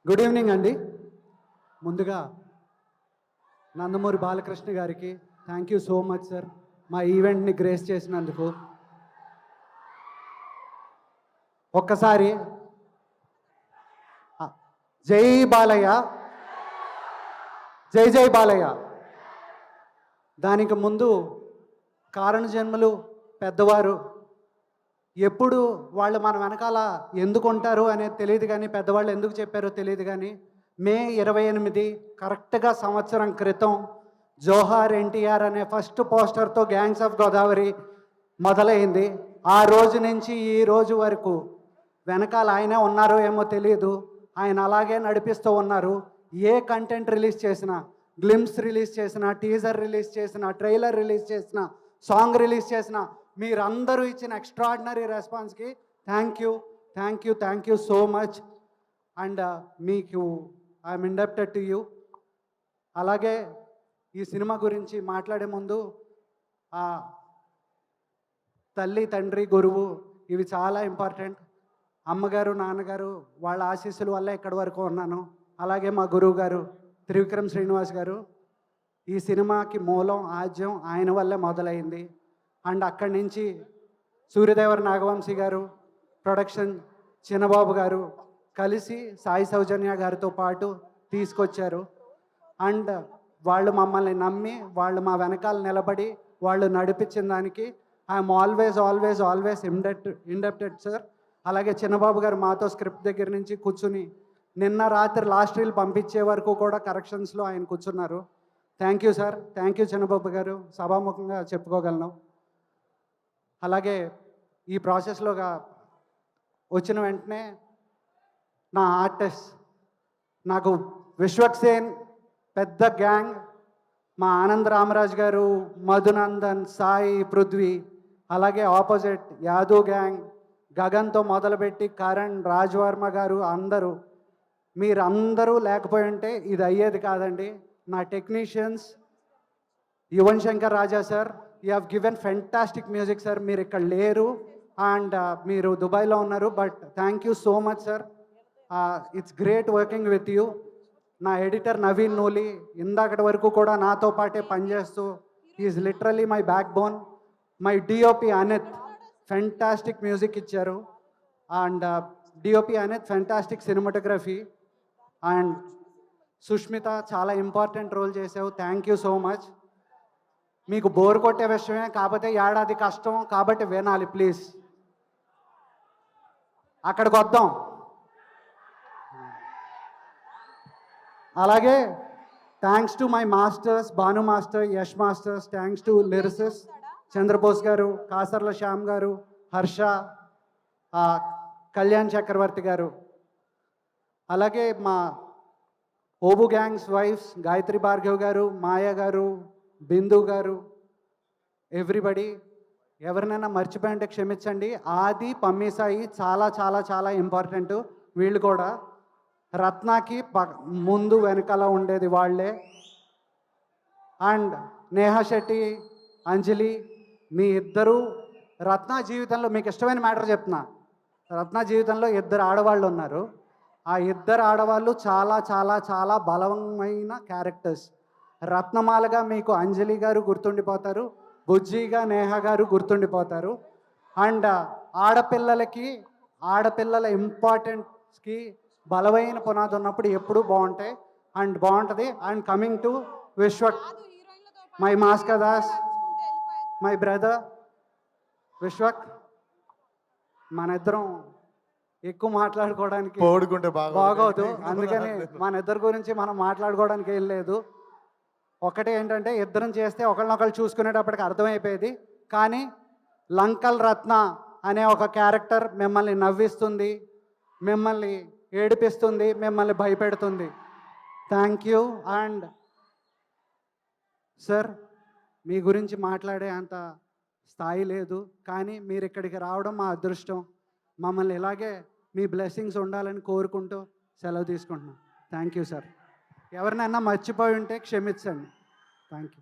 Good evening అండి. ముందుగా నందమూరి బాలకృష్ణ గారికి thank you so much sir, మా ఈవెంట్ని గ్రేస్ చేసినందుకు. ఒక్కసారి జై బాలయ్య, జై జై బాలయ్య. దానికి ముందు కారణ జన్మలు పెద్దవారు ఎప్పుడు వాళ్ళు మన వెనకాల ఎందుకు ఉంటారు అనేది తెలియదు, కానీ పెద్దవాళ్ళు ఎందుకు చెప్పారో తెలియదు. కానీ మే 28 కరెక్ట్గా సంవత్సరం క్రితం జోహార్ ఎన్టీఆర్ అనే ఫస్ట్ పోస్టర్తో గ్యాంగ్స్ ఆఫ్ గోదావరి మొదలైంది. ఆ రోజు నుంచి ఈ రోజు వరకు వెనకాల ఆయనే ఉన్నారో ఏమో తెలియదు, ఆయన అలాగే నడిపిస్తూ ఉన్నారు. ఏ కంటెంట్ రిలీజ్ చేసినా, గ్లిమ్స్ రిలీజ్ చేసినా, టీజర్ రిలీజ్ చేసినా, ట్రైలర్ రిలీజ్ చేసినా, సాంగ్ రిలీజ్ చేసినా, మీరందరూ ఇచ్చిన ఎక్స్ట్రాడినరీ రెస్పాన్స్కి thank you so much. And మీకు ఐఎమ్ ఇండెప్టెడ్ టు యూ. అలాగే ఈ సినిమా గురించి మాట్లాడే ముందు తల్లి, తండ్రి, గురువు ఇవి చాలా ఇంపార్టెంట్. అమ్మగారు, నాన్నగారు వాళ్ళ ఆశీస్సుల వల్ల ఇక్కడి వరకు ఉన్నాను. అలాగే మా గురువు గారు త్రివిక్రమ్ శ్రీనివాస్ గారు, ఈ సినిమాకి మూలం, ఆద్యం ఆయన వల్లే మొదలైంది. అండ్ అక్కడి నుంచి సూర్యదేవర నాగవంశీ గారు, ప్రొడక్షన్ చిన్నబాబు గారు కలిసి సాయి సౌజన్య గారితో పాటు తీసుకొచ్చారు. అండ్ వాళ్ళు మమ్మల్ని నమ్మి, వాళ్ళు మా వెనకాల నిలబడి వాళ్ళు నడిపించిన దానికి ఐఎమ్ ఆల్వేస్ ఇండెప్టెడ్ సార్. అలాగే చిన్నబాబు గారు మాతో స్క్రిప్ట్ దగ్గర నుంచి కూర్చుని నిన్న రాత్రి లాస్ట్ రీల్ పంపించే వరకు కూడా కరెక్షన్స్లో ఆయన కూర్చున్నారు. Thank you sir, thank you Chinnababu garu, సభాముఖంగా చెప్పుకోగలను. అలాగే ఈ ప్రాసెస్లోగా వచ్చిన వెంటనే నా ఆర్టిస్ట్, నాకు విశ్వక్ సేన్ పెద్ద గ్యాంగ్, మా ఆనంద్ రామరాజ్ గారు, మధునందన్, సాయి, పృథ్వీ, అలాగే ఆపోజిట్ యాదవ్ గ్యాంగ్, గగన్తో మొదలుపెట్టి కరణ్, రాజ్వర్మ గారు, అందరూ మీరందరూ లేకపోయి ఉంటే ఇది అయ్యేది కాదండి. నా technicians Yuvan Shankar Raja sir, you have given fantastic music sir. మీరు ఇక్కడ లేరు అండ్ మీరు దుబాయ్లో ఉన్నారు, but thank you so much sir. It's great working with you. నా ఎడిటర్ నవీన్ నూలి ఇందాకటి వరకు కూడా నాతో పాటే పనిచేస్తూ is literally my backbone. My DOP Anith fantastic music ఇచ్చారు. And DOP Anith fantastic cinematography. And Sushmita చాలా ఇంపార్టెంట్ రోల్ చేసావు, థ్యాంక్ యూ సో మచ్. మీకు బోర్ కొట్టే విషయమే, కాకపోతే ఏడాది కష్టం కాబట్టి వినాలి ప్లీజ్. అక్కడికి వద్దాం. అలాగే thanks to my masters, Bhanu master, Yash masters, thanks to lyricists Chandrabose garu, Kasarla Shyam గారు, హర్ష, కళ్యాణ్ చక్రవర్తి గారు. అలాగే మా ఓబు గ్యాంగ్స్ వైఫ్స్ గాయత్రి భార్గవ్ గారు, మాయా గారు, బిందు గారు, ఎవ్రీబడి. ఎవరినైనా మర్చిపోయింటే క్షమించండి. ఆది, పమ్మీసాయి చాలా చాలా చాలా ఇంపార్టెంట్. వీళ్ళు కూడా రత్నాకి ముందు వెనకాల ఉండేది వాళ్ళే. అండ్ నేహా శెట్టి, అంజలి, మీ ఇద్దరు రత్న జీవితంలో మీకు ఇష్టమైన మ్యాటర్ చెప్తున్నా. రత్న జీవితంలో 2 ఆడవాళ్ళు ఉన్నారు. ఆ 2 ఆడవాళ్ళు చాలా చాలా చాలా బలమైన క్యారెక్టర్స్. రత్నమాలగా మీకు అంజలి గారు గుర్తుండిపోతారు, బుజ్జిగా నేహా గారు గుర్తుండిపోతారు. అండ్ ఆడపిల్లల ఇంపార్టెన్స్కి బలమైన పునాది ఉన్నప్పుడు ఎప్పుడూ బాగుంటాయి అండ్ బాగుంటుంది. And coming to Vishwak, my Mass ka Das, my brother Vishwak. మన ఇద్దరం ఎక్కువ మాట్లాడుకోవడానికి బాగోదు, అందుకని మన ఇద్దరి గురించి మనం మాట్లాడుకోవడానికి ఏం లేదు. ఒకటే ఏంటంటే ఇద్దరం చేస్తే ఒకళ్ళనొకళ్ళు చూసుకునేటప్పటికి అర్థమైపోయేది. కానీ లంకల్ రత్న అనే ఒక క్యారెక్టర్ మిమ్మల్ని నవ్విస్తుంది, మిమ్మల్ని ఏడిపిస్తుంది, మిమ్మల్ని భయపెడుతుంది. Thank you. అండ్ సార్, మీ గురించి మాట్లాడే అంత స్థాయి లేదు, కానీ మీరు ఇక్కడికి రావడం మా అదృష్టం. మమ్మల్ని ఇలాగే మీ బ్లెస్సింగ్స్ ఉండాలని కోరుకుంటూ సెలవు తీసుకుంటున్నాం. Thank you sir. ఎవరినైనా మర్చిపోయి ఉంటే క్షమించండి. Thank you.